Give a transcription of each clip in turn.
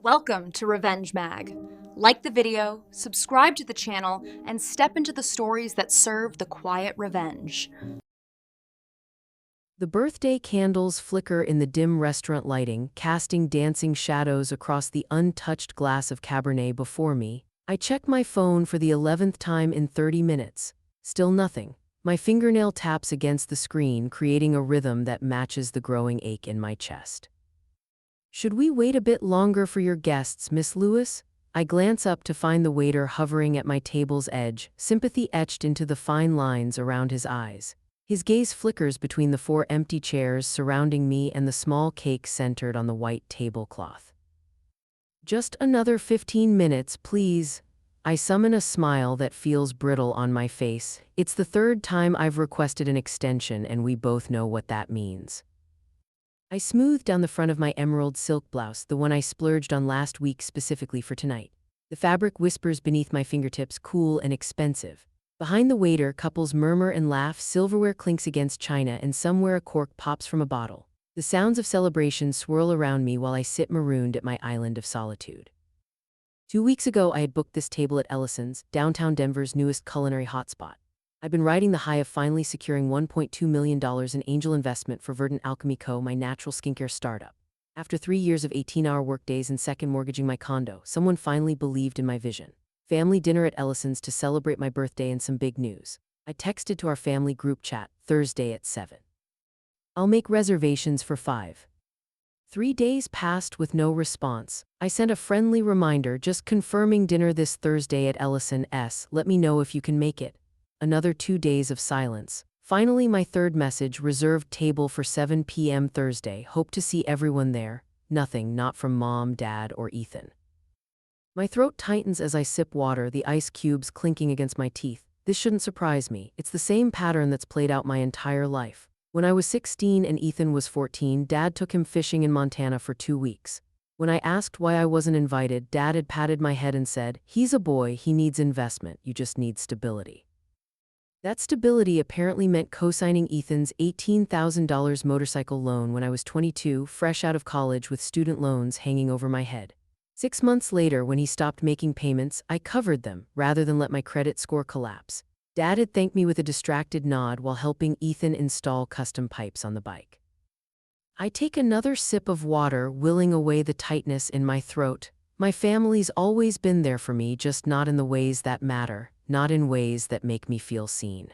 Welcome to Revenge Mag. Like the video, subscribe to the channel, and step into the stories that serve the quiet revenge. The birthday candles flicker in the dim restaurant lighting, casting dancing shadows across the untouched glass of Cabernet before me. I check my phone for the 11th time in 30 minutes. Still nothing. My fingernail taps against the screen, creating a rhythm that matches the growing ache in my chest. "Should we wait a bit longer for your guests, Miss Lewis?" I glance up to find the waiter hovering at my table's edge, sympathy etched into the fine lines around his eyes. His gaze flickers between the four empty chairs surrounding me and the small cake centered on the white tablecloth. "Just another 15 minutes, please." I summon a smile that feels brittle on my face. It's the third time I've requested an extension, and we both know what that means. I smooth down the front of my emerald silk blouse, the one I splurged on last week specifically for tonight. The fabric whispers beneath my fingertips, cool and expensive. Behind the waiter, couples murmur and laugh, silverware clinks against china, and somewhere a cork pops from a bottle. The sounds of celebration swirl around me while I sit marooned at my island of solitude. 2 weeks ago, I had booked this table at Ellison's, downtown Denver's newest culinary hotspot. I've been riding the high of finally securing $1.2 million in angel investment for Verdant Alchemy Co., my natural skincare startup. After 3 years of 18-hour workdays and second mortgaging my condo, someone finally believed in my vision. Family dinner at Ellison's to celebrate my birthday and some big news. I texted to our family group chat, Thursday at 7. "I'll make reservations for 5. 3 days passed with no response. I sent a friendly reminder, just confirming dinner this Thursday at Ellison's. Let me know if you can make it. Another 2 days of silence. Finally, my third message, reserved table for 7 p.m. Thursday. Hope to see everyone there. Nothing, not from Mom, Dad, or Ethan. My throat tightens as I sip water, the ice cubes clinking against my teeth. This shouldn't surprise me. It's the same pattern that's played out my entire life. When I was 16 and Ethan was 14, Dad took him fishing in Montana for 2 weeks. When I asked why I wasn't invited, Dad had patted my head and said, "He's a boy, he needs investment, you just need stability." That stability apparently meant co-signing Ethan's $18,000 motorcycle loan when I was 22, fresh out of college with student loans hanging over my head. 6 months later, when he stopped making payments, I covered them, rather than let my credit score collapse. Dad had thanked me with a distracted nod while helping Ethan install custom pipes on the bike. I take another sip of water, willing away the tightness in my throat. My family's always been there for me, just not in the ways that matter, not in ways that make me feel seen.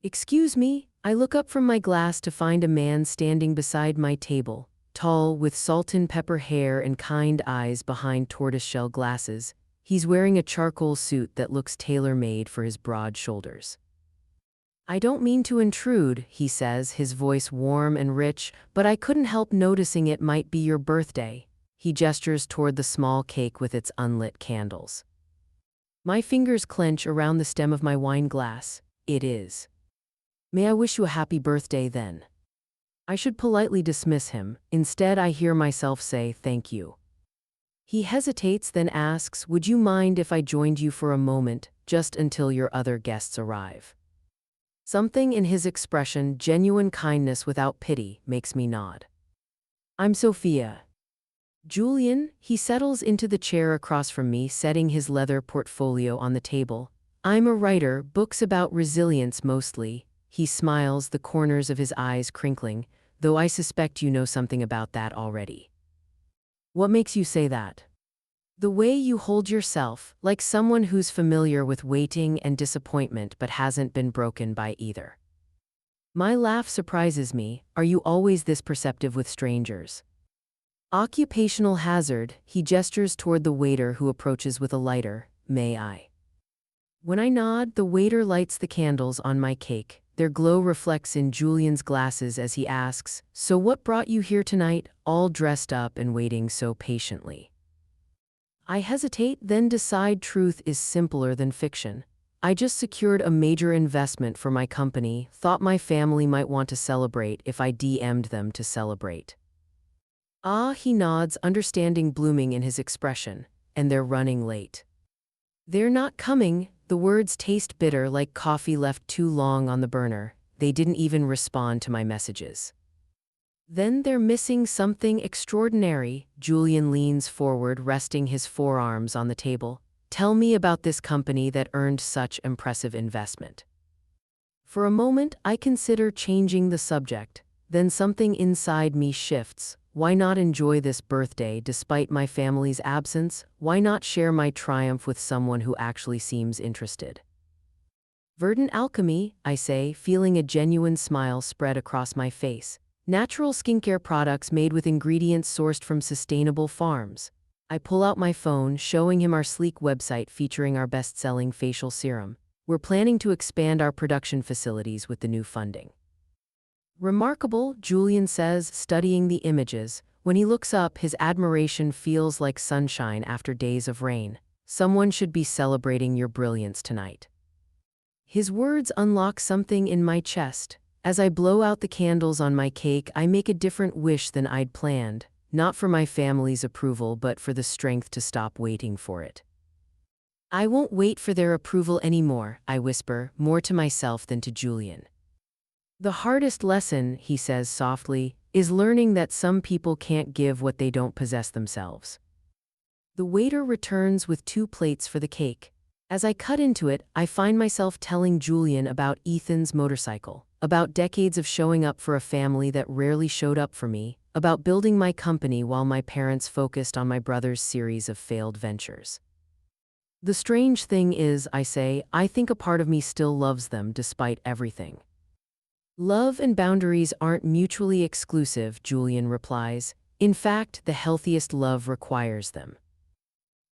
"Excuse me?" I look up from my glass to find a man standing beside my table, tall, with salt and pepper hair and kind eyes behind tortoiseshell glasses. He's wearing a charcoal suit that looks tailor-made for his broad shoulders. "I don't mean to intrude," he says, his voice warm and rich, "but I couldn't help noticing it might be your birthday." He gestures toward the small cake with its unlit candles. My fingers clench around the stem of my wine glass. It is. "May I wish you a happy birthday then?" I should politely dismiss him. Instead, I hear myself say, "Thank you." He hesitates, then asks, "Would you mind if I joined you for a moment, just until your other guests arrive?" Something in his expression, genuine kindness without pity, makes me nod. "I'm Sophia." "Julian," he settles into the chair across from me, setting his leather portfolio on the table. "I'm a writer, books about resilience mostly." He smiles, the corners of his eyes crinkling, "though I suspect you know something about that already." "What makes you say that?" "The way you hold yourself, like someone who's familiar with waiting and disappointment but hasn't been broken by either." My laugh surprises me. "Are you always this perceptive with strangers?" "Occupational hazard," he gestures toward the waiter who approaches with a lighter. "May I?" When I nod, the waiter lights the candles on my cake. Their glow reflects in Julian's glasses as he asks, "So what brought you here tonight, all dressed up and waiting so patiently?" I hesitate, then decide truth is simpler than fiction. "I just secured a major investment for my company, thought my family might want to celebrate if I DM'd them to celebrate." "Ah," he nods, understanding blooming in his expression, "and they're running late." "They're not coming." The words taste bitter, like coffee left too long on the burner. They didn't even respond to my messages. Then they're missing something extraordinary. Julian leans forward, resting his forearms on the table. Tell me about this company that earned such impressive investment. For a moment, I consider changing the subject. Then something inside me shifts. Why not enjoy this birthday despite my family's absence? Why not share my triumph with someone who actually seems interested? Verdant Alchemy, I say, feeling a genuine smile spread across my face. Natural skincare products made with ingredients sourced from sustainable farms. I pull out my phone, showing him our sleek website featuring our best-selling facial serum. We're planning to expand our production facilities with the new funding. Remarkable, Julian says, studying the images. When he looks up, his admiration feels like sunshine after days of rain. Someone should be celebrating your brilliance tonight. His words unlock something in my chest. As I blow out the candles on my cake, I make a different wish than I'd planned, not for my family's approval, but for the strength to stop waiting for it. I won't wait for their approval anymore, I whisper, more to myself than to Julian. The hardest lesson, he says softly, is learning that some people can't give what they don't possess themselves. The waiter returns with 2 plates for the cake. As I cut into it, I find myself telling Julian about Ethan's motorcycle, about decades of showing up for a family that rarely showed up for me, about building my company while my parents focused on my brother's series of failed ventures. The strange thing is, I say, I think a part of me still loves them despite everything. Love and boundaries aren't mutually exclusive, Julian replies. In fact, the healthiest love requires them.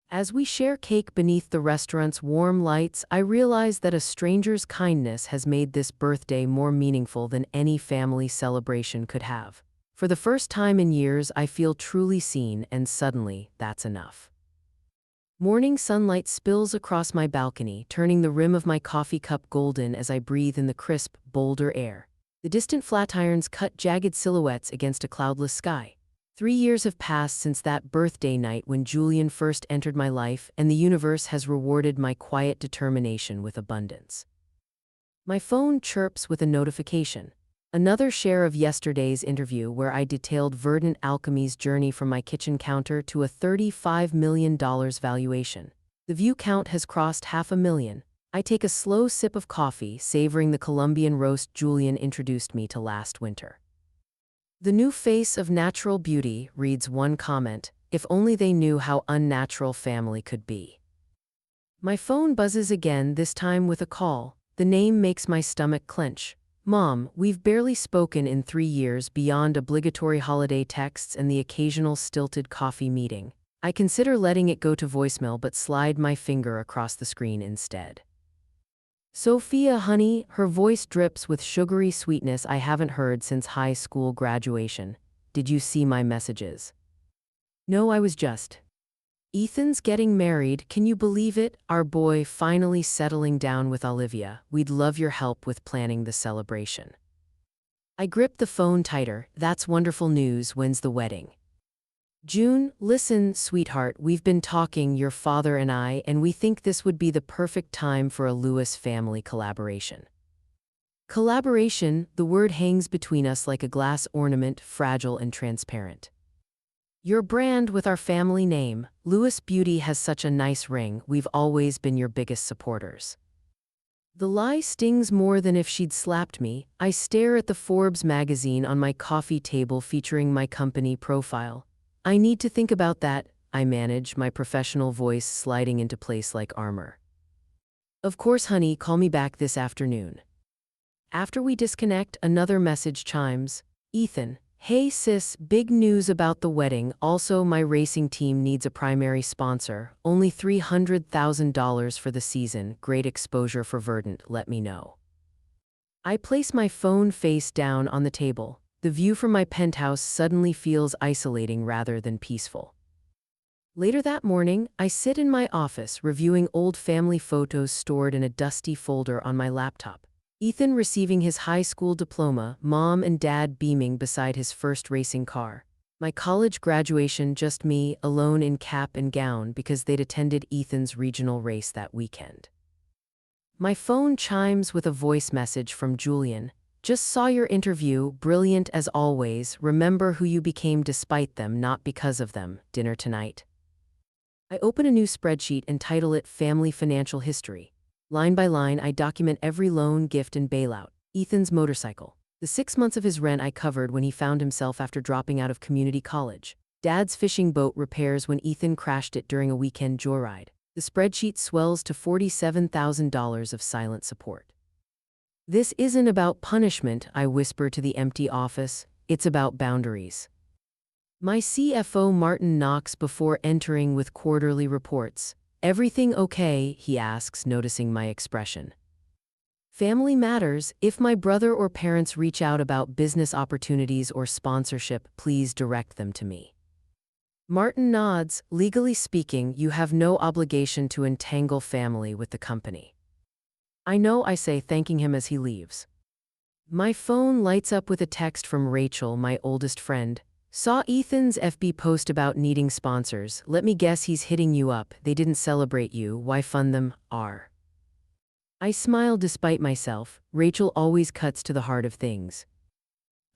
As we share cake beneath the restaurant's warm lights, I realize that a stranger's kindness has made this birthday more meaningful than any family celebration could have. For the first time in years, I feel truly seen, and suddenly, that's enough. Morning sunlight spills across my balcony, turning the rim of my coffee cup golden as I breathe in the crisp, bolder air. The distant flatirons cut jagged silhouettes against a cloudless sky. 3 years have passed since that birthday night when Julian first entered my life, and the universe has rewarded my quiet determination with abundance. My phone chirps with a notification. Another share of yesterday's interview where I detailed Verdant Alchemy's journey from my kitchen counter to a $35 million valuation. The view count has crossed 500,000. I take a slow sip of coffee, savoring the Colombian roast Julian introduced me to last winter. The new face of natural beauty, reads one comment, if only they knew how unnatural family could be. My phone buzzes again, this time with a call. The name makes my stomach clench. Mom, we've barely spoken in 3 years beyond obligatory holiday texts and the occasional stilted coffee meeting. I consider letting it go to voicemail but slide my finger across the screen instead. Sophia, honey, her voice drips with sugary sweetness I haven't heard since high school graduation. Did you see my messages? No, I was just. Ethan's getting married, can you believe it? Our boy finally settling down with Olivia. We'd love your help with planning the celebration. I grip the phone tighter. That's wonderful news. When's the wedding? June, listen, sweetheart, we've been talking, your father and I, and we think this would be the perfect time for a Lewis family collaboration. Collaboration, the word hangs between us like a glass ornament, fragile and transparent. Your brand with our family name, Lewis Beauty, has such a nice ring. We've always been your biggest supporters. The lie stings more than if she'd slapped me. I stare at the Forbes magazine on my coffee table featuring my company profile. I need to think about that, I manage, my professional voice sliding into place like armor. Of course, honey, call me back this afternoon. After we disconnect, another message chimes. Ethan. Hey sis, big news about the wedding. Also, my racing team needs a primary sponsor. Only $300,000 for the season. Great exposure for Verdant, let me know. I place my phone face down on the table. The view from my penthouse suddenly feels isolating rather than peaceful. Later that morning, I sit in my office reviewing old family photos stored in a dusty folder on my laptop. Ethan receiving his high school diploma, mom and dad beaming beside his first racing car. My college graduation, just me, alone in cap and gown because they'd attended Ethan's regional race that weekend. My phone chimes with a voice message from Julian. Just saw your interview, brilliant as always. Remember who you became despite them, not because of them. Dinner tonight. I open a new spreadsheet and title it Family Financial History. Line by line, I document every loan, gift, and bailout. Ethan's motorcycle. The 6 months of his rent I covered when he found himself after dropping out of community college. Dad's fishing boat repairs when Ethan crashed it during a weekend joyride. The spreadsheet swells to $47,000 of silent support. This isn't about punishment, I whisper to the empty office. It's about boundaries. My CFO Martin knocks before entering with quarterly reports. Everything okay? He asks, noticing my expression. Family matters. If my brother or parents reach out about business opportunities or sponsorship, please direct them to me. Martin nods. Legally speaking, you have no obligation to entangle family with the company. I know, I say, thanking him as he leaves. My phone lights up with a text from Rachel, my oldest friend. Saw Ethan's FB post about needing sponsors. Let me guess he's hitting you up. They didn't celebrate you. Why fund them? I smile despite myself. Rachel always cuts to the heart of things.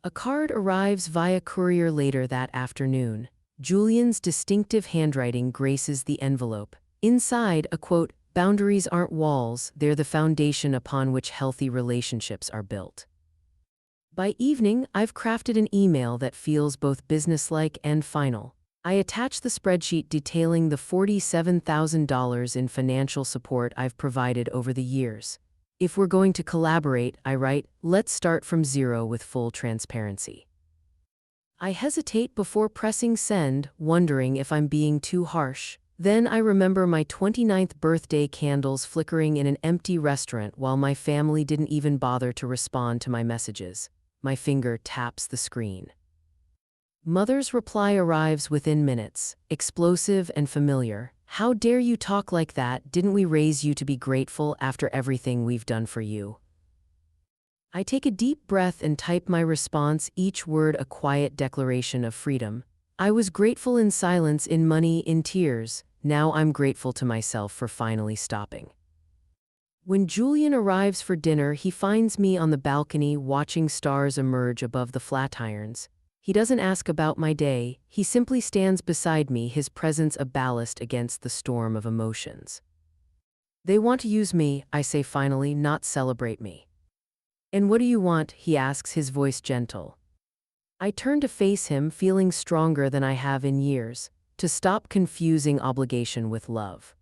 A card arrives via courier later that afternoon. Julian's distinctive handwriting graces the envelope. Inside, a quote, "Boundaries aren't walls, they're the foundation upon which healthy relationships are built." By evening, I've crafted an email that feels both businesslike and final. I attach the spreadsheet detailing the $47,000 in financial support I've provided over the years. If we're going to collaborate, I write, let's start from zero with full transparency. I hesitate before pressing send, wondering if I'm being too harsh. Then I remember my 29th birthday candles flickering in an empty restaurant while my family didn't even bother to respond to my messages. My finger taps the screen. Mother's reply arrives within minutes, explosive and familiar. How dare you talk like that? Didn't we raise you to be grateful after everything we've done for you? I take a deep breath and type my response, each word a quiet declaration of freedom. I was grateful in silence, in money, in tears. Now I'm grateful to myself for finally stopping. When Julian arrives for dinner, he finds me on the balcony watching stars emerge above the Flatirons. He doesn't ask about my day, he simply stands beside me, his presence a ballast against the storm of emotions. They want to use me, I say finally, not celebrate me. And what do you want? He asks, his voice gentle. I turn to face him, feeling stronger than I have in years, to stop confusing obligation with love.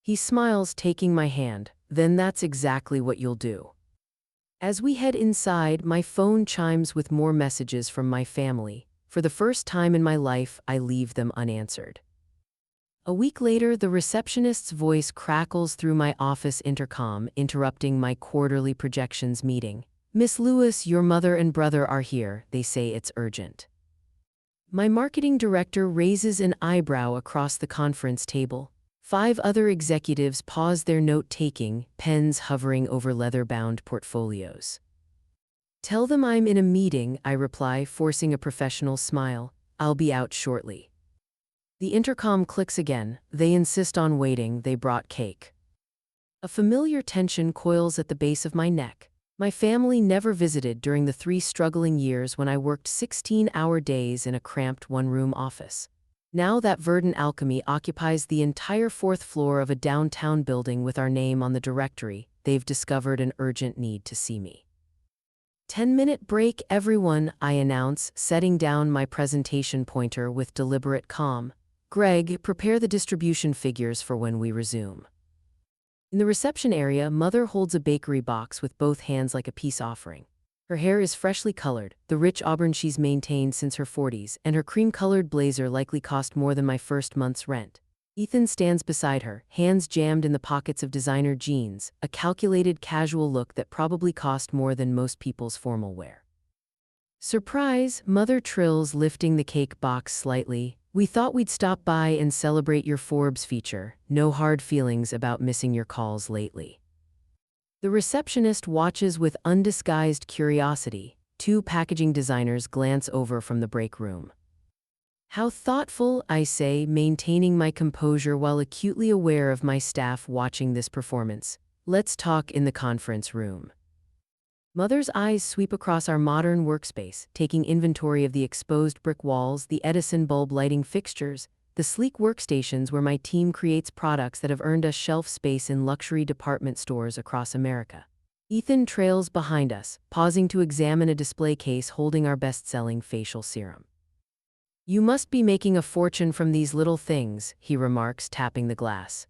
He smiles, taking my hand. Then that's exactly what you'll do. As we head inside, my phone chimes with more messages from my family. For the first time in my life, I leave them unanswered. A week later, the receptionist's voice crackles through my office intercom, interrupting my quarterly projections meeting. Miss Lewis, your mother and brother are here. They say it's urgent. My marketing director raises an eyebrow across the conference table. 5 other executives pause their note-taking, pens hovering over leather-bound portfolios. Tell them I'm in a meeting, I reply, forcing a professional smile. I'll be out shortly. The intercom clicks again. They insist on waiting. They brought cake. A familiar tension coils at the base of my neck. My family never visited during the 3 struggling years when I worked 16-hour days in a cramped one-room office. Now that Verdant Alchemy occupies the entire 4th floor of a downtown building with our name on the directory, they've discovered an urgent need to see me. 10-minute break, everyone, I announce, setting down my presentation pointer with deliberate calm. Greg, prepare the distribution figures for when we resume. In the reception area, Mother holds a bakery box with both hands like a peace offering. Her hair is freshly colored, the rich auburn she's maintained since her 40s, and her cream-colored blazer likely cost more than my first month's rent. Ethan stands beside her, hands jammed in the pockets of designer jeans, a calculated casual look that probably cost more than most people's formal wear. Surprise, Mother trills, lifting the cake box slightly. We thought we'd stop by and celebrate your Forbes feature. No hard feelings about missing your calls lately. The receptionist watches with undisguised curiosity. 2 packaging designers glance over from the break room. How thoughtful, I say, maintaining my composure while acutely aware of my staff watching this performance. Let's talk in the conference room. Mother's eyes sweep across our modern workspace, taking inventory of the exposed brick walls, the Edison bulb lighting fixtures, the sleek workstations where my team creates products that have earned us shelf space in luxury department stores across America. Ethan trails behind us, pausing to examine a display case holding our best-selling facial serum. "You must be making a fortune from these little things," he remarks, tapping the glass.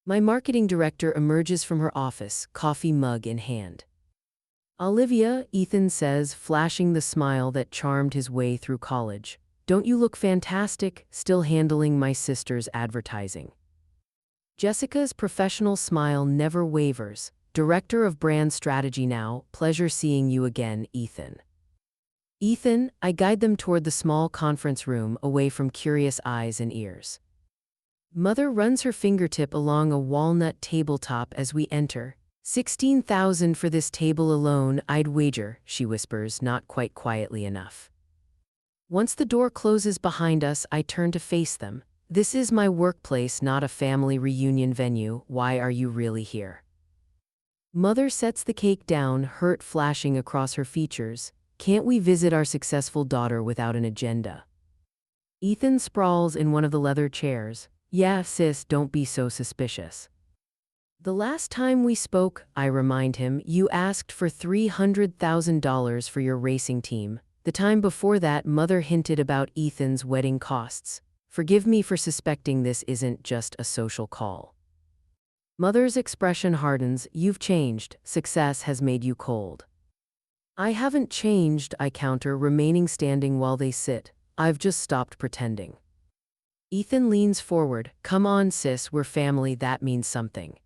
My marketing director emerges from her office, coffee mug in hand. "Olivia," Ethan says, flashing the smile that charmed his way through college, "don't you look fantastic, still handling my sister's advertising?" Jessica's professional smile never wavers. "Director of Brand Strategy now, pleasure seeing you again, Ethan." "Ethan," I guide them toward the small conference room, away from curious eyes and ears. Mother runs her fingertip along a walnut tabletop as we enter. "$16,000 for this table alone, I'd wager," she whispers, not quite quietly enough. Once the door closes behind us, I turn to face them. "This is my workplace, not a family reunion venue. Why are you really here?" Mother sets the cake down, hurt flashing across her features. "Can't we visit our successful daughter without an agenda?" Ethan sprawls in one of the leather chairs. "Yeah, sis, don't be so suspicious." "The last time we spoke," I remind him, "you asked for $300,000 for your racing team. The time before that, Mother hinted about Ethan's wedding costs. Forgive me for suspecting this isn't just a social call." Mother's expression hardens. "You've changed. Success has made you cold." "I haven't changed," I counter, remaining standing while they sit. "I've just stopped pretending." Ethan leans forward. "Come on, sis, we're family, that means something."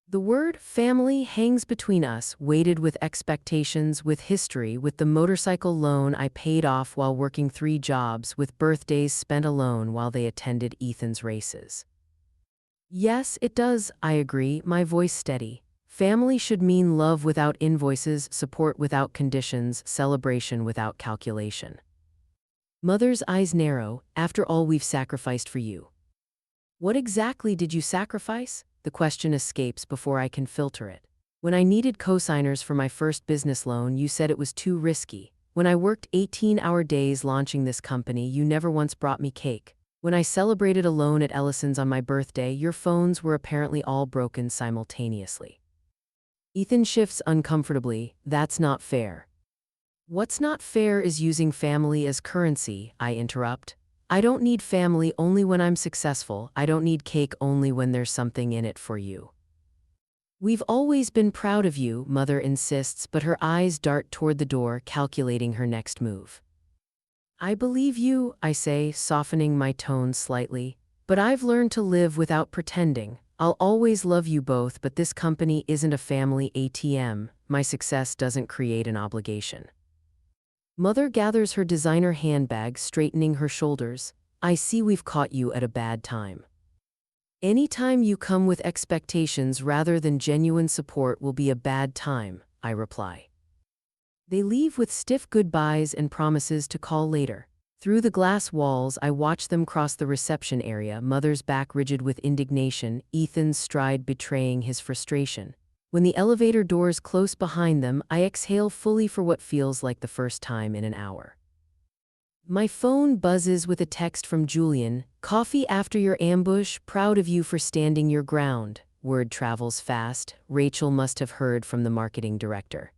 The word family hangs between us, weighted with expectations, with history, with the motorcycle loan I paid off while working 3 jobs, with birthdays spent alone while they attended Ethan's races. "Yes, it does," I agree, my voice steady. "Family should mean love without invoices, support without conditions, celebration without calculation." Mother's eyes narrow. "After all we've sacrificed for you." "What exactly did you sacrifice?" The question escapes before I can filter it. "When I needed cosigners for my first business loan, you said it was too risky. When I worked 18-hour days launching this company, you never once brought me cake. When I celebrated alone at Ellison's on my birthday, your phones were apparently all broken simultaneously." Ethan shifts uncomfortably. "That's not fair." "What's not fair is using family as currency," I interrupt. "I don't need family only when I'm successful. I don't need cake only when there's something in it for you." "We've always been proud of you," Mother insists, but her eyes dart toward the door, calculating her next move. "I believe you," I say, softening my tone slightly, "but I've learned to live without pretending. I'll always love you both, but this company isn't a family ATM. My success doesn't create an obligation." Mother gathers her designer handbag, straightening her shoulders. "I see we've caught you at a bad time. Anytime you come with expectations rather than genuine support will be a bad time," I reply. They leave with stiff goodbyes and promises to call later. Through the glass walls, I watch them cross the reception area, Mother's back rigid with indignation, Ethan's stride betraying his frustration. When the elevator doors close behind them, I exhale fully for what feels like the first time in an hour. My phone buzzes with a text from Julian. "Coffee after your ambush, proud of you for standing your ground." Word travels fast. Rachel must have heard from the marketing director.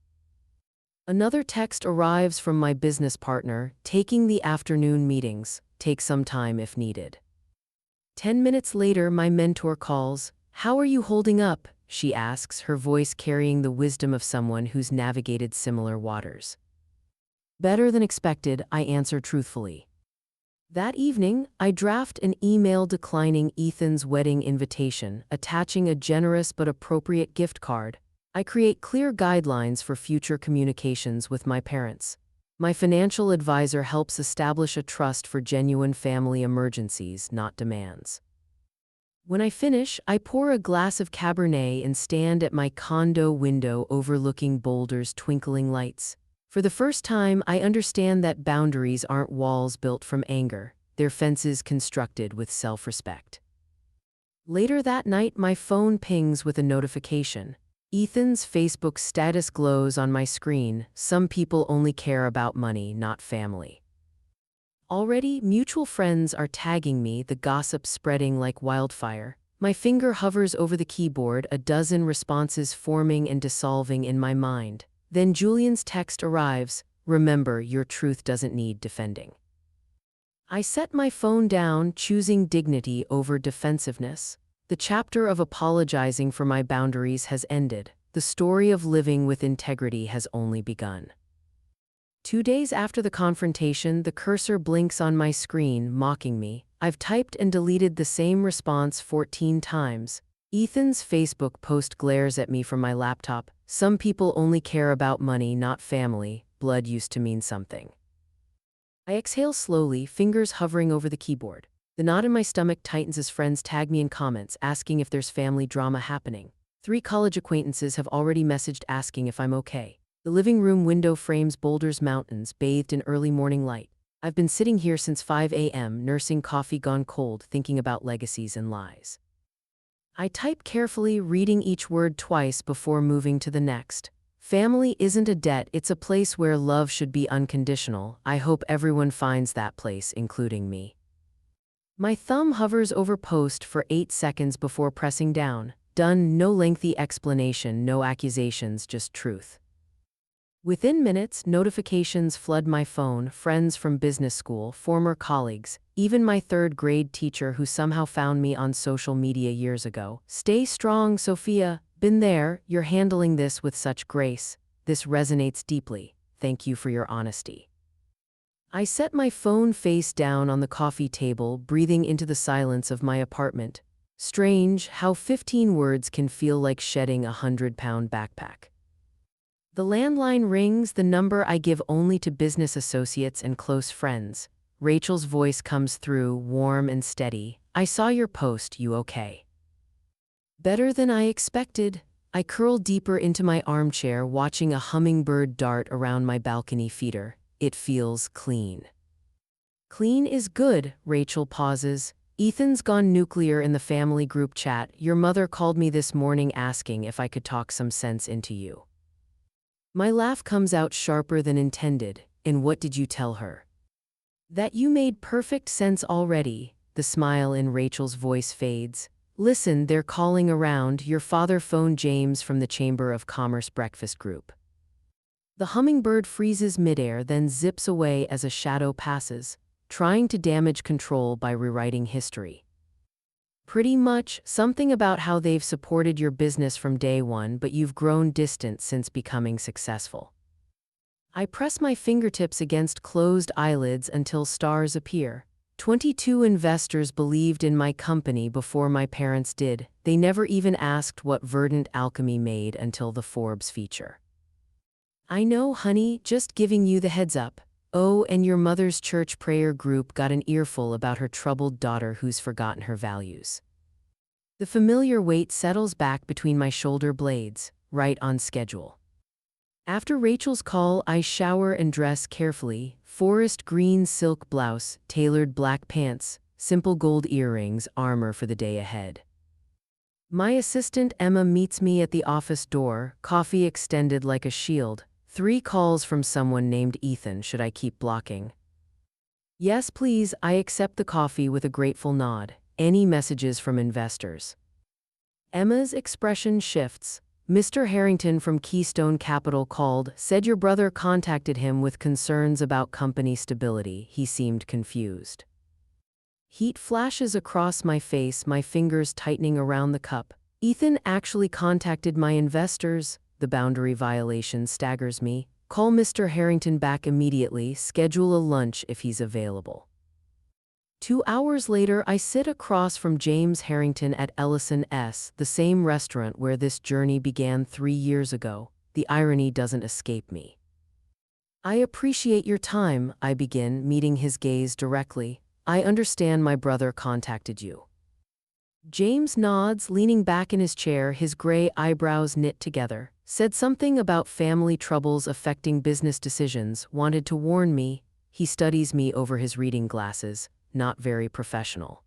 Another text arrives from my business partner. "Taking the afternoon meetings. Take some time if needed." 10 minutes later, my mentor calls. "How are you holding up?" she asks, her voice carrying the wisdom of someone who's navigated similar waters. "Better than expected," I answer truthfully. That evening, I draft an email declining Ethan's wedding invitation, attaching a generous but appropriate gift card. I create clear guidelines for future communications with my parents. My financial advisor helps establish a trust for genuine family emergencies, not demands. When I finish, I pour a glass of Cabernet and stand at my condo window overlooking Boulder's twinkling lights. For the first time, I understand that boundaries aren't walls built from anger, they're fences constructed with self-respect. Later that night, my phone pings with a notification. Ethan's Facebook status glows on my screen. Some people only care about money, not family. Already, mutual friends are tagging me, the gossip spreading like wildfire. My finger hovers over the keyboard, a dozen responses forming and dissolving in my mind. Then Julian's text arrives, "Remember, your truth doesn't need defending." I set my phone down, choosing dignity over defensiveness. The chapter of apologizing for my boundaries has ended. The story of living with integrity has only begun. 2 days after the confrontation, the cursor blinks on my screen, mocking me. I've typed and deleted the same response 14 times. Ethan's Facebook post glares at me from my laptop. "Some people only care about money, not family. Blood used to mean something." I exhale slowly, fingers hovering over the keyboard. The knot in my stomach tightens as friends tag me in comments, asking if there's family drama happening. 3 college acquaintances have already messaged asking if I'm okay. The living room window frames Boulder's mountains, bathed in early morning light. I've been sitting here since 5 a.m., nursing coffee gone cold, thinking about legacies and lies. I type carefully, reading each word twice before moving to the next. Family isn't a debt, it's a place where love should be unconditional. I hope everyone finds that place, including me. My thumb hovers over post for 8 seconds before pressing down. Done, no lengthy explanation, no accusations, just truth. Within minutes, notifications flood my phone, friends from business school, former colleagues, even my 3rd grade teacher who somehow found me on social media years ago. "Stay strong, Sophia. Been there. You're handling this with such grace. This resonates deeply. Thank you for your honesty." I set my phone face down on the coffee table, breathing into the silence of my apartment. Strange how 15 words can feel like shedding a 100-pound backpack. The landline rings, the number I give only to business associates and close friends. Rachel's voice comes through, warm and steady. "I saw your post, you okay?" Better than I expected. I curl deeper into my armchair, watching a hummingbird dart around my balcony feeder. It feels clean. "Clean is good," Rachel pauses. "Ethan's gone nuclear in the family group chat. Your mother called me this morning asking if I could talk some sense into you." My laugh comes out sharper than intended. "And what did you tell her?" "That you made perfect sense already." The smile in Rachel's voice fades. "Listen, they're calling around. Your father phoned James from the Chamber of Commerce breakfast group." The hummingbird freezes midair, then zips away as a shadow passes, trying to damage control by rewriting history. "Pretty much, something about how they've supported your business from day one, but you've grown distant since becoming successful." I press my fingertips against closed eyelids until stars appear. 22 investors believed in my company before my parents did. They never even asked what Verdant Alchemy made until the Forbes feature. "I know, honey, just giving you the heads up. Oh, and your mother's church prayer group got an earful about her troubled daughter who's forgotten her values." The familiar weight settles back between my shoulder blades, right on schedule. After Rachel's call, I shower and dress carefully. Forest green silk blouse, tailored black pants, simple gold earrings, armor for the day ahead. My assistant Emma meets me at the office door, coffee extended like a shield. 3 calls from someone named Ethan. Should I keep blocking? "Yes, please." I accept the coffee with a grateful nod. "Any messages from investors?" Emma's expression shifts. "Mr. Harrington from Keystone Capital called, said your brother contacted him with concerns about company stability. He seemed confused." Heat flashes across my face, my fingers tightening around the cup. Ethan actually contacted my investors? The boundary violation staggers me. "Call Mr. Harrington back immediately. Schedule a lunch if he's available." 2 hours later, I sit across from James Harrington at Ellison S., the same restaurant where this journey began 3 years ago. The irony doesn't escape me. "I appreciate your time," I begin, meeting his gaze directly. "I understand my brother contacted you." James nods, leaning back in his chair, his gray eyebrows knit together. "Said something about family troubles affecting business decisions, wanted to warn me." He studies me over his reading glasses, not very professional.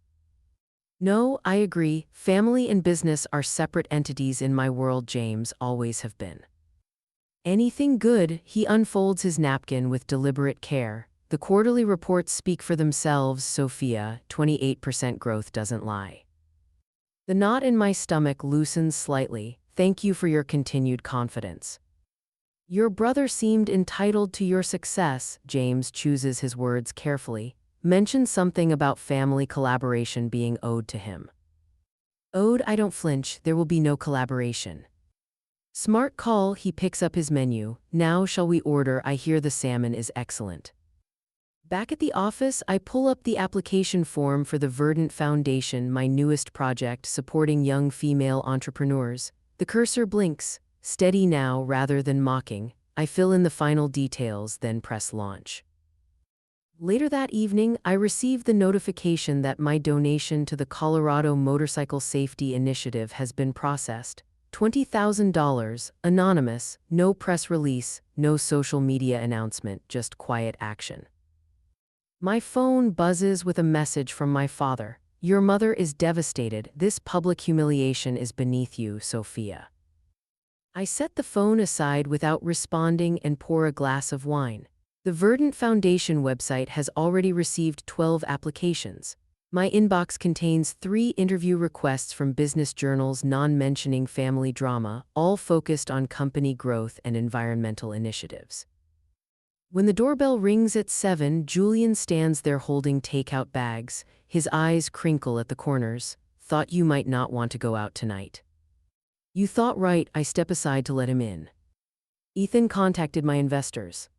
No, I agree. Family and business are separate entities in my world, James, always have been. Anything good, he unfolds his napkin with deliberate care. The quarterly reports speak for themselves, Sophia, 28% growth doesn't lie. The knot in my stomach loosens slightly. Thank you for your continued confidence. Your brother seemed entitled to your success, James chooses his words carefully. Mentioned something about family collaboration being owed to him. Owed, I don't flinch, there will be no collaboration. Smart call, he picks up his menu. Now shall we order? I hear the salmon is excellent. Back at the office, I pull up the application form for the Verdant Foundation, my newest project supporting young female entrepreneurs. The cursor blinks, steady now rather than mocking. I fill in the final details, then press launch. Later that evening, I received the notification that my donation to the Colorado Motorcycle Safety Initiative has been processed. $20,000, anonymous, no press release, no social media announcement, just quiet action. My phone buzzes with a message from my father. Your mother is devastated. This public humiliation is beneath you, Sophia. I set the phone aside without responding and pour a glass of wine. The Verdant Foundation website has already received 12 applications. My inbox contains 3 interview requests from business journals non-mentioning family drama, all focused on company growth and environmental initiatives. When the doorbell rings at 7, Julian stands there holding takeout bags. His eyes crinkle at the corners. Thought you might not want to go out tonight. You thought right, I step aside to let him in. Ethan contacted my investors.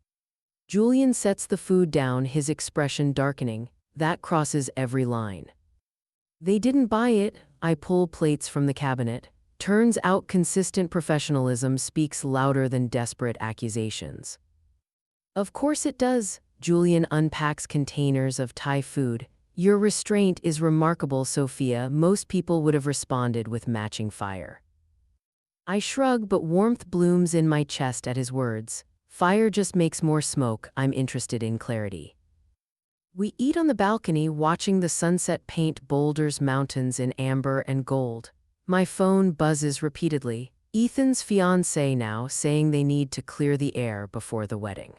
Julian sets the food down, his expression darkening. That crosses every line. They didn't buy it. I pull plates from the cabinet. Turns out consistent professionalism speaks louder than desperate accusations. Of course it does. Julian unpacks containers of Thai food. Your restraint is remarkable, Sophia. Most people would have responded with matching fire. I shrug, but warmth blooms in my chest at his words. Fire just makes more smoke. I'm interested in clarity. We eat on the balcony, watching the sunset paint Boulder's mountains in amber and gold. My phone buzzes repeatedly. Ethan's fiancée now, saying they need to clear the air before the wedding.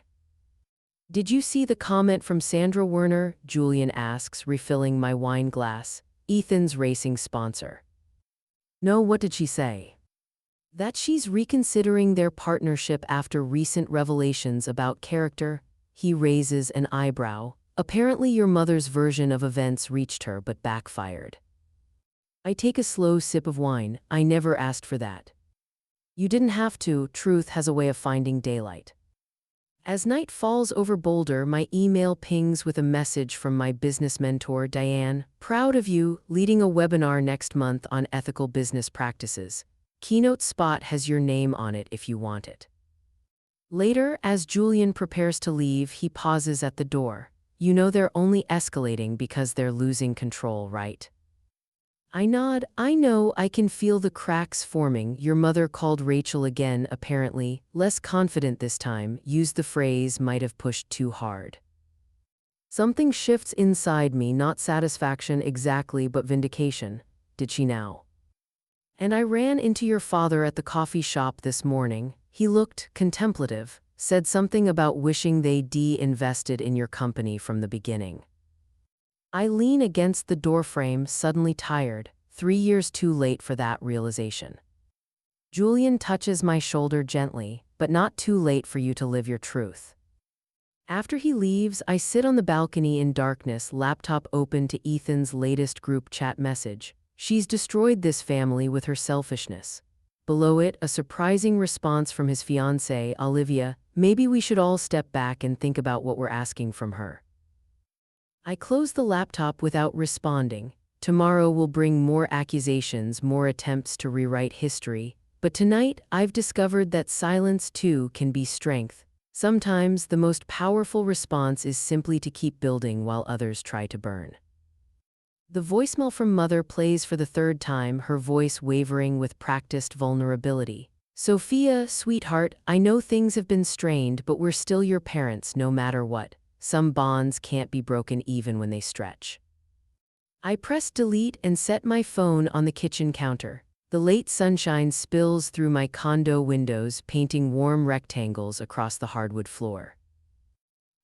Did you see the comment from Sandra Werner? Julian asks, refilling my wine glass. Ethan's racing sponsor. No, what did she say? That she's reconsidering their partnership after recent revelations about character. He raises an eyebrow. Apparently your mother's version of events reached her but backfired. I take a slow sip of wine. I never asked for that. You didn't have to. Truth has a way of finding daylight. As night falls over Boulder, my email pings with a message from my business mentor, Diane. Proud of you, leading a webinar next month on ethical business practices. Keynote spot has your name on it if you want it. Later, as Julian prepares to leave, he pauses at the door. You know they're only escalating because they're losing control, right? I nod. I know, I can feel the cracks forming. Your mother called Rachel again, apparently, less confident this time, used the phrase might have pushed too hard. Something shifts inside me, not satisfaction exactly, but vindication. Did she now? And I ran into your father at the coffee shop this morning. He looked contemplative, said something about wishing they de-invested in your company from the beginning. I lean against the doorframe, suddenly tired, 3 years too late for that realization. Julian touches my shoulder gently, but not too late for you to live your truth. After he leaves, I sit on the balcony in darkness, laptop open to Ethan's latest group chat message. She's destroyed this family with her selfishness. Below it, a surprising response from his fiancée, Olivia. Maybe we should all step back and think about what we're asking from her. I close the laptop without responding. Tomorrow will bring more accusations, more attempts to rewrite history. But tonight, I've discovered that silence too can be strength. Sometimes the most powerful response is simply to keep building while others try to burn. The voicemail from Mother plays for the 3rd time, her voice wavering with practiced vulnerability. Sophia, sweetheart, I know things have been strained, but we're still your parents no matter what. Some bonds can't be broken even when they stretch. I press delete and set my phone on the kitchen counter. The late sunshine spills through my condo windows, painting warm rectangles across the hardwood floor.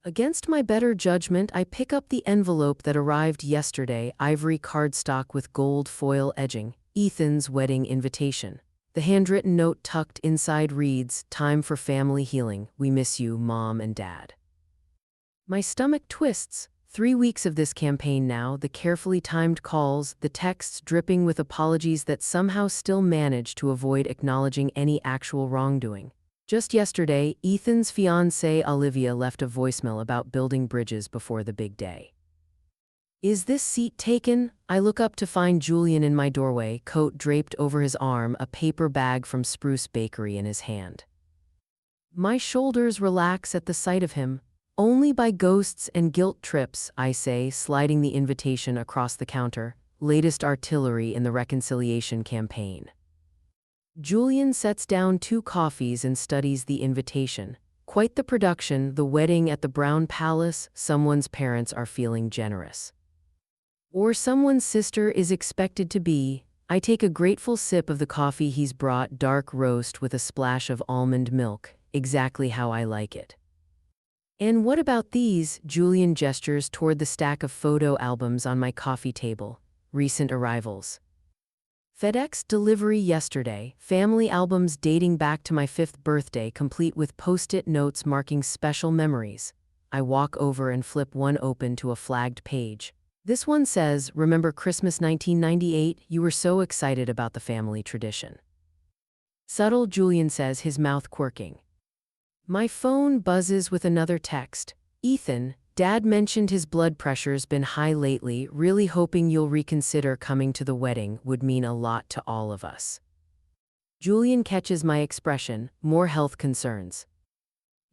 Against my better judgment, I pick up the envelope that arrived yesterday, ivory cardstock with gold foil edging, Ethan's wedding invitation. The handwritten note tucked inside reads, "Time for family healing. We miss you, Mom and Dad." My stomach twists. 3 weeks of this campaign now, the carefully timed calls, the texts dripping with apologies that somehow still manage to avoid acknowledging any actual wrongdoing. Just yesterday, Ethan's fiancée Olivia left a voicemail about building bridges before the big day. Is this seat taken? I look up to find Julian in my doorway, coat draped over his arm, a paper bag from Spruce Bakery in his hand. My shoulders relax at the sight of him. Only by ghosts and guilt trips, I say, sliding the invitation across the counter, latest artillery in the reconciliation campaign. Julian sets down 2 coffees and studies the invitation. Quite the production, the wedding at the Brown Palace, someone's parents are feeling generous. Or someone's sister is expected to be. I take a grateful sip of the coffee he's brought, dark roast with a splash of almond milk, exactly how I like it. And what about these? Julian gestures toward the stack of photo albums on my coffee table. Recent arrivals. FedEx delivery yesterday, family albums dating back to my 5th birthday, complete with post-it notes marking special memories. I walk over and flip one open to a flagged page. This one says, "Remember Christmas 1998? You were so excited about the family tradition." Subtle, Julian says, his mouth quirking. My phone buzzes with another text. "Ethan, Dad mentioned his blood pressure's been high lately, really hoping you'll reconsider coming to the wedding, would mean a lot to all of us." Julian catches my expression, more health concerns.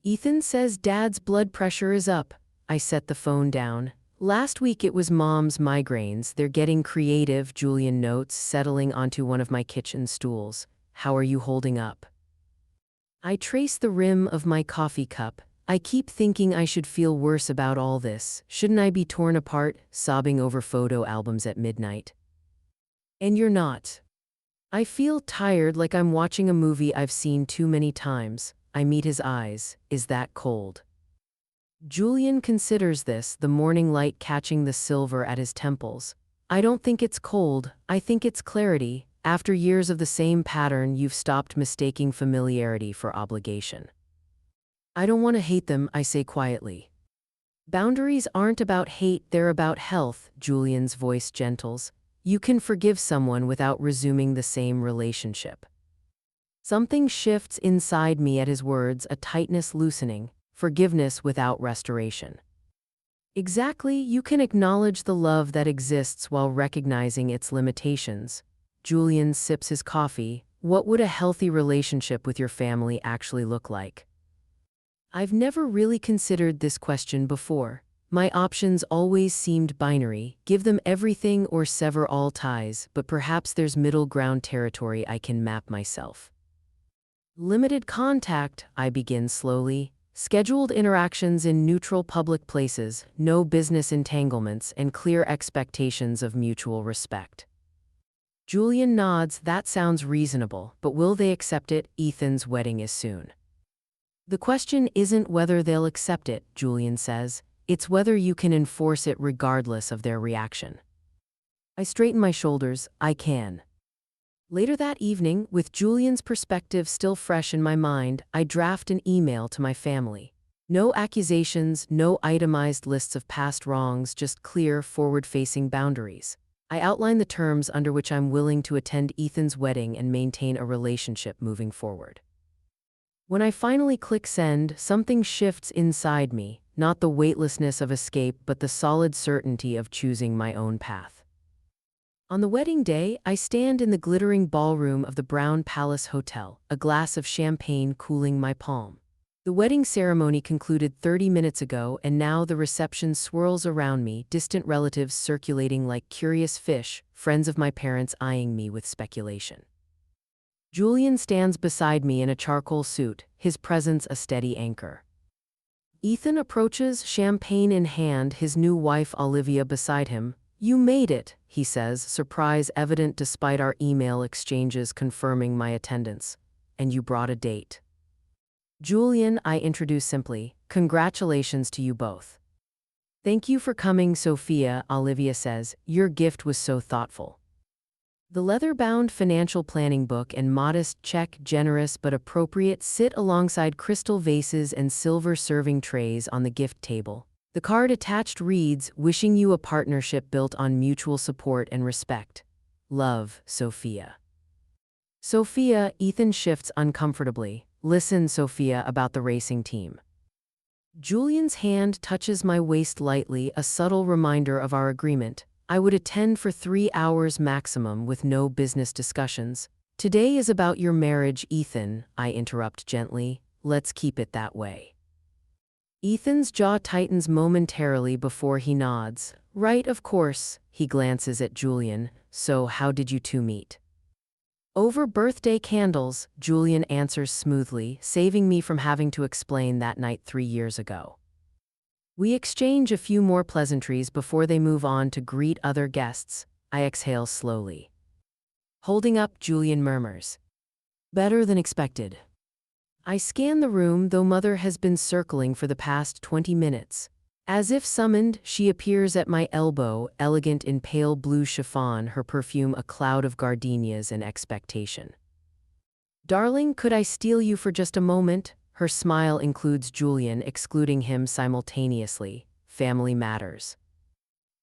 "Ethan says Dad's blood pressure is up." I set the phone down. "Last week it was Mom's migraines. They're getting creative," Julian notes, settling onto one of my kitchen stools. "How are you holding up?" I trace the rim of my coffee cup. I keep thinking I should feel worse about all this. Shouldn't I be torn apart, sobbing over photo albums at midnight? And you're not. I feel tired, like I'm watching a movie I've seen too many times. I meet his eyes. Is that cold? Julian considers this, the morning light catching the silver at his temples. I don't think it's cold. I think it's clarity. After years of the same pattern, you've stopped mistaking familiarity for obligation. I don't want to hate them, I say quietly. Boundaries aren't about hate, they're about health, Julian's voice gentles. You can forgive someone without resuming the same relationship. Something shifts inside me at his words, a tightness loosening, forgiveness without restoration. Exactly, you can acknowledge the love that exists while recognizing its limitations. Julian sips his coffee. What would a healthy relationship with your family actually look like? I've never really considered this question before. My options always seemed binary, give them everything or sever all ties, but perhaps there's middle ground territory I can map myself. Limited contact, I begin slowly. Scheduled interactions in neutral public places, no business entanglements, and clear expectations of mutual respect. Julian nods. That sounds reasonable, but will they accept it? Ethan's wedding is soon. The question isn't whether they'll accept it, Julian says. It's whether you can enforce it regardless of their reaction. I straighten my shoulders. I can. Later that evening, with Julian's perspective still fresh in my mind, I draft an email to my family. No accusations, no itemized lists of past wrongs, just clear, forward-facing boundaries. I outline the terms under which I'm willing to attend Ethan's wedding and maintain a relationship moving forward. When I finally click send, something shifts inside me, not the weightlessness of escape, but the solid certainty of choosing my own path. On the wedding day, I stand in the glittering ballroom of the Brown Palace Hotel, a glass of champagne cooling my palm. The wedding ceremony concluded 30 minutes ago, and now the reception swirls around me, distant relatives circulating like curious fish, friends of my parents eyeing me with speculation. Julian stands beside me in a charcoal suit, his presence a steady anchor. Ethan approaches, champagne in hand, his new wife Olivia beside him. You made it, he says, surprise evident despite our email exchanges confirming my attendance. And you brought a date. Julian, I introduce simply. Congratulations to you both. Thank you for coming, Sophia, Olivia says. Your gift was so thoughtful. The leather-bound financial planning book and modest check, generous but appropriate, sit alongside crystal vases and silver serving trays on the gift table. The card attached reads, wishing you a partnership built on mutual support and respect. Love, Sophia. Sophia, Ethan shifts uncomfortably. Listen, Sophia, about the racing team. Julian's hand touches my waist lightly, a subtle reminder of our agreement. I would attend for 3 hours maximum with no business discussions. Today is about your marriage, Ethan, I interrupt gently. Let's keep it that way. Ethan's jaw tightens momentarily before he nods. Right, of course. He glances at Julian. So how did you two meet? Over birthday candles, Julian answers smoothly, saving me from having to explain that night 3 years ago. We exchange a few more pleasantries before they move on to greet other guests. I exhale slowly. Holding up, Julian murmurs. Better than expected. I scan the room, though Mother has been circling for the past 20 minutes. As if summoned, she appears at my elbow, elegant in pale blue chiffon, her perfume a cloud of gardenias and expectation. Darling, could I steal you for just a moment? Her smile includes Julian, excluding him simultaneously. Family matters.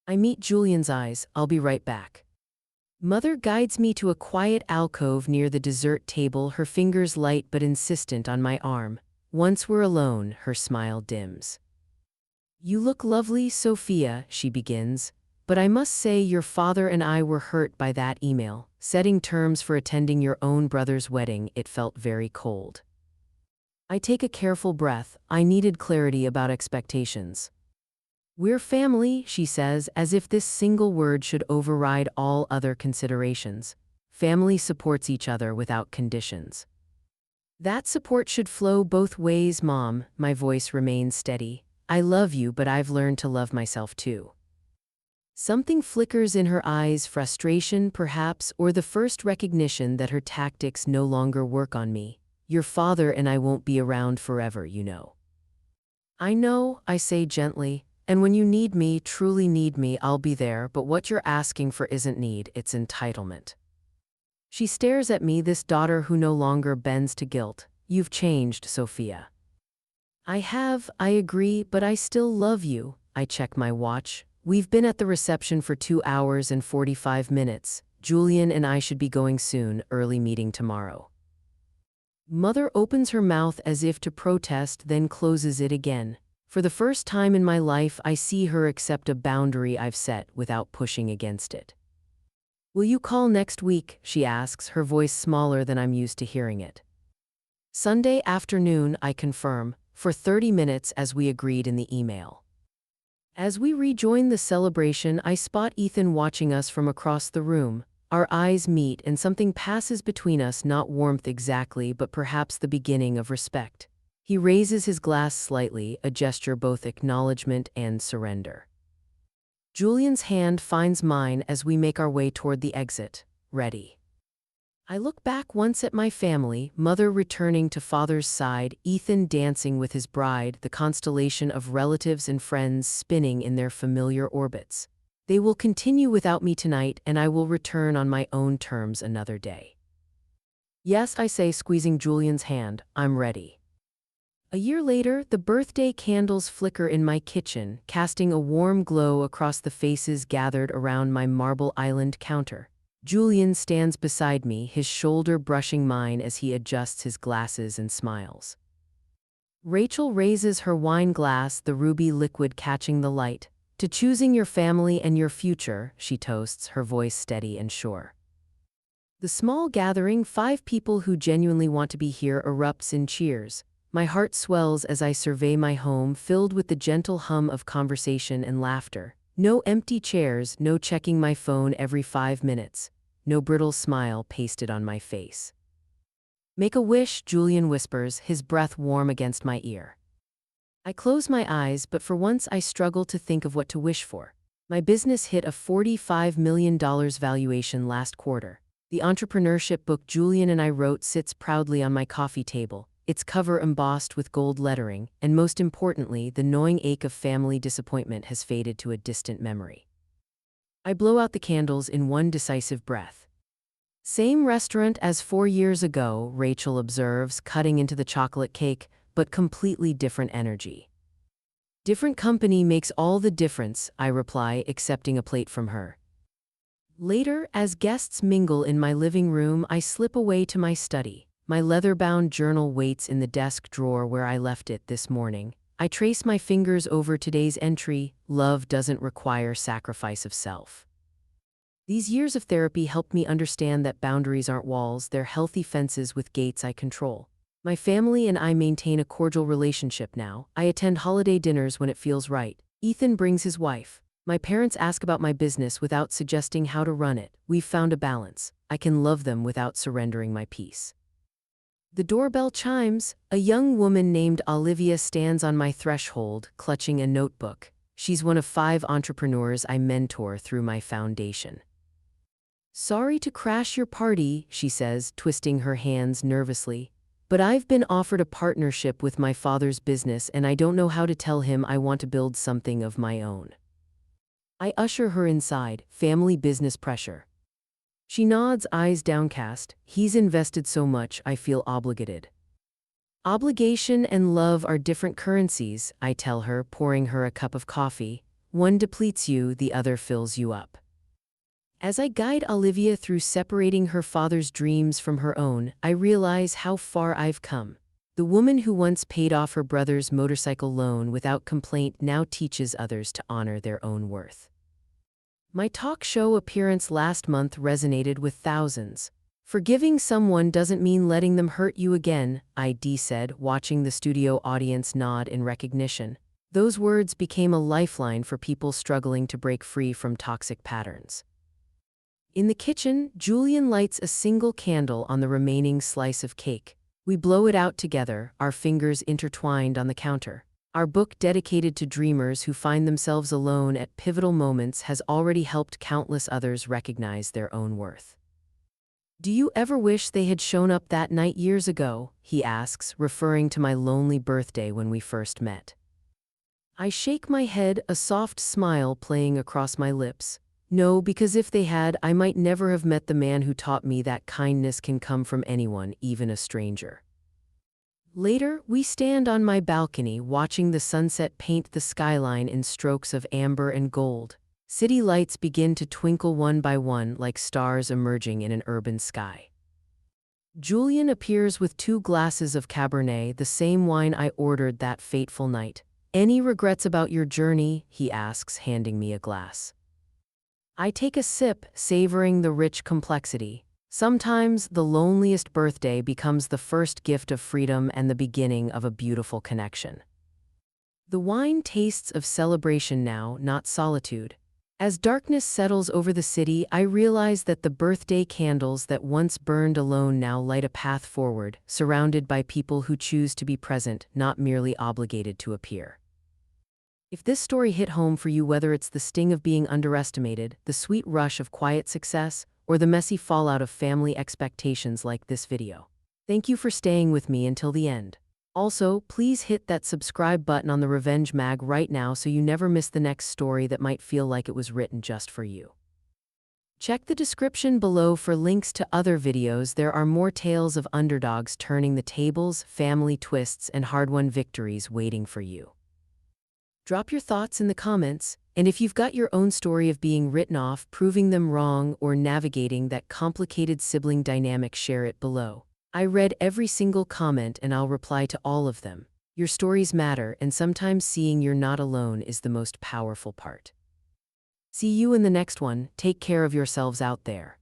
I meet Julian's eyes. I'll be right back. Mother guides me to a quiet alcove near the dessert table, her fingers light but insistent on my arm. Once we're alone, her smile dims. You look lovely, Sophia, she begins, but I must say your father and I were hurt by that email. Setting terms for attending your own brother's wedding, it felt very cold. I take a careful breath. I needed clarity about expectations. We're family, she says, as if this single word should override all other considerations. Family supports each other without conditions. That support should flow both ways, Mom. My voice remains steady. I love you, but I've learned to love myself too. Something flickers in her eyes, frustration perhaps, or the first recognition that her tactics no longer work on me. Your father and I won't be around forever, you know. I know, I say gently, and when you need me, truly need me, I'll be there, but what you're asking for isn't need, it's entitlement. She stares at me, this daughter who no longer bends to guilt. You've changed, Sophia. I have, I agree, but I still love you. I check my watch. We've been at the reception for 2 hours and 45 minutes. Julian and I should be going soon, early meeting tomorrow. Mother opens her mouth as if to protest, then closes it again. For the first time in my life, I see her accept a boundary I've set without pushing against it. Will you call next week? She asks, her voice smaller than I'm used to hearing it. Sunday afternoon, I confirm, for 30 minutes as we agreed in the email. As we rejoin the celebration, I spot Ethan watching us from across the room. Our eyes meet and something passes between us, not warmth exactly, but perhaps the beginning of respect. He raises his glass slightly, a gesture both acknowledgement and surrender. Julian's hand finds mine as we make our way toward the exit. Ready. I look back once at my family, Mother returning to Father's side, Ethan dancing with his bride, the constellation of relatives and friends spinning in their familiar orbits. They will continue without me tonight, and I will return on my own terms another day. Yes, I say, squeezing Julian's hand, I'm ready. A year later, the birthday candles flicker in my kitchen, casting a warm glow across the faces gathered around my Marble Island counter. Julian stands beside me, his shoulder brushing mine as he adjusts his glasses and smiles. Rachel raises her wine glass, the ruby liquid catching the light. To choosing your family and your future, she toasts, her voice steady and sure. The small gathering, 5 people who genuinely want to be here, erupts in cheers. My heart swells as I survey my home, filled with the gentle hum of conversation and laughter. No empty chairs, no checking my phone every 5 minutes, no brittle smile pasted on my face. Make a wish, Julian whispers, his breath warm against my ear. I close my eyes, but for once I struggle to think of what to wish for. My business hit a $45 million valuation last quarter. The entrepreneurship book Julian and I wrote sits proudly on my coffee table, its cover embossed with gold lettering, and most importantly, the gnawing ache of family disappointment has faded to a distant memory. I blow out the candles in one decisive breath. Same restaurant as 4 years ago, Rachel observes, cutting into the chocolate cake, but completely different energy. Different company makes all the difference, I reply, accepting a plate from her. Later, as guests mingle in my living room, I slip away to my study. My leather-bound journal waits in the desk drawer where I left it this morning. I trace my fingers over today's entry, "Love doesn't require sacrifice of self." These years of therapy helped me understand that boundaries aren't walls, they're healthy fences with gates I control. My family and I maintain a cordial relationship now. I attend holiday dinners when it feels right. Ethan brings his wife. My parents ask about my business without suggesting how to run it. We've found a balance. I can love them without surrendering my peace. The doorbell chimes. A young woman named Olivia stands on my threshold, clutching a notebook. She's one of 5 entrepreneurs I mentor through my foundation. "Sorry to crash your party," she says, twisting her hands nervously. "But I've been offered a partnership with my father's business and I don't know how to tell him I want to build something of my own." I usher her inside, family business pressure. She nods, eyes downcast. "He's invested so much, I feel obligated." Obligation and love are different currencies, I tell her, pouring her a cup of coffee. One depletes you, the other fills you up. As I guide Olivia through separating her father's dreams from her own, I realize how far I've come. The woman who once paid off her brother's motorcycle loan without complaint now teaches others to honor their own worth. My talk show appearance last month resonated with thousands. "Forgiving someone doesn't mean letting them hurt you again," I said, watching the studio audience nod in recognition. Those words became a lifeline for people struggling to break free from toxic patterns. In the kitchen, Julian lights a single candle on the remaining slice of cake. We blow it out together, our fingers intertwined on the counter. Our book dedicated to dreamers who find themselves alone at pivotal moments has already helped countless others recognize their own worth. "Do you ever wish they had shown up that night years ago?" he asks, referring to my lonely birthday when we first met. I shake my head, a soft smile playing across my lips. "No, because if they had, I might never have met the man who taught me that kindness can come from anyone, even a stranger." Later, we stand on my balcony watching the sunset paint the skyline in strokes of amber and gold. City lights begin to twinkle one by one like stars emerging in an urban sky. Julian appears with 2 glasses of Cabernet, the same wine I ordered that fateful night. "Any regrets about your journey?" he asks, handing me a glass. I take a sip, savoring the rich complexity. Sometimes the loneliest birthday becomes the first gift of freedom and the beginning of a beautiful connection. The wine tastes of celebration now, not solitude. As darkness settles over the city, I realize that the birthday candles that once burned alone now light a path forward, surrounded by people who choose to be present, not merely obligated to appear. If this story hit home for you, whether it's the sting of being underestimated, the sweet rush of quiet success, or the messy fallout of family expectations like this video, thank you for staying with me until the end. Also, please hit that subscribe button on the Revenge Mag right now so you never miss the next story that might feel like it was written just for you. Check the description below for links to other videos. There are more tales of underdogs turning the tables, family twists, and hard-won victories waiting for you. Drop your thoughts in the comments, and if you've got your own story of being written off, proving them wrong, or navigating that complicated sibling dynamic, share it below. I read every single comment and I'll reply to all of them. Your stories matter, and sometimes seeing you're not alone is the most powerful part. See you in the next one. Take care of yourselves out there.